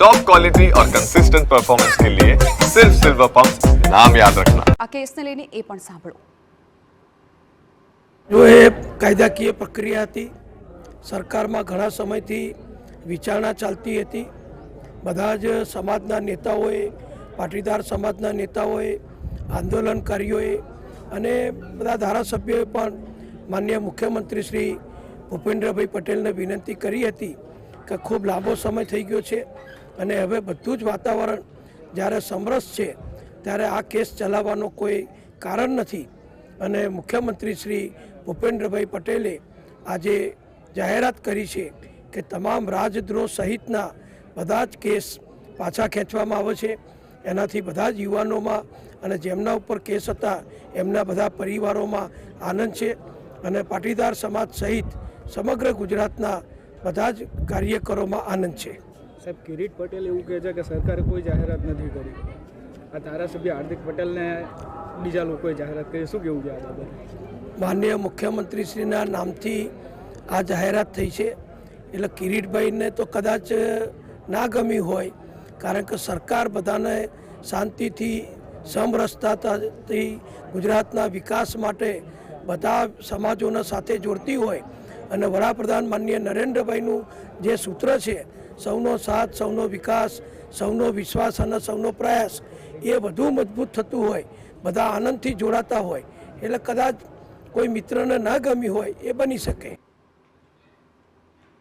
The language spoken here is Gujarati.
टॉप क्वालिटी और कंसिस्टेंट परफॉर्मेंस के लिए सिर्फ सिल्वर पंप नाम याद रखना। આ કેસને લઈને એ પણ સાંભળો। જો એ કાયદાકીય પ્રક્રિયા હતી, સરકારમાં ઘણા સમયથી વિચારણા ચાલતી હતી। બધા જ સમાજના નેતાઓએ, પાટીદાર સમાજના નેતાઓએ, આંદોલનકારીઓએ અને બધા ધારાસભ્યોએ પણ માનનીય મુખ્યમંત્રી શ્રી ભૂપેન્દ્રભાઈ પટેલને વિનંતી કરી હતી કે ખૂબ લાંબો સમય થઈ ગયો છે અને હવે બધું જ વાતાવરણ જ્યારે સમરસ છે ત્યારે આ કેસ ચલાવવાનો કોઈ કારણ નથી અને મુખ્યમંત્રી શ્રી ભૂપેન્દ્રભાઈ પટેલે આજે જાહેરાત કરી છે કે તમામ રાજદ્રોહ સહિતના બધા જ કેસ પાછા ખેંચવામાં આવે છે। એનાથી બધા જ યુવાનોમાં અને જેમના ઉપર કેસ હતા એમના બધા પરિવારોમાં આનંદ છે અને પાટીદાર સમાજ સહિત સમગ્ર ગુજરાતના બધા જ કાર્યકરોમાં આનંદ છે। સાહેબ, કિરીટ પટેલ એવું કહે છે કે સરકારે કોઈ જાહેરાત નથી કરી। આ ધારાસભ્ય હાર્દિક પટેલને બીજા લોકોએ જાહેરાત કરી, શું કેવું છે આ બાબતે? માનનીય મુખ્યમંત્રીશ્રીના નામથી આ જાહેરાત થઈ છે એટલે કિરીટભાઈને તો કદાચ ના ગમી હોય, કારણ કે સરકાર બધાને શાંતિથી સમરસતાથી ગુજરાતના વિકાસ માટે બધા સમાજોના સાથે જોડતી હોય અને વડાપ્રધાન માનનીય નરેન્દ્રભાઈનું જે સૂત્ર છે સૌનો સાથ, સૌનો વિકાસ, સૌનો વિશ્વાસ અને સૌનો પ્રયાસ, એ વધુ મજબૂત થતું હોય, બધા આનંદથી જોડાતા હોય એટલે કદાચ કોઈ મિત્રને ના ગમી હોય એ બની શકે।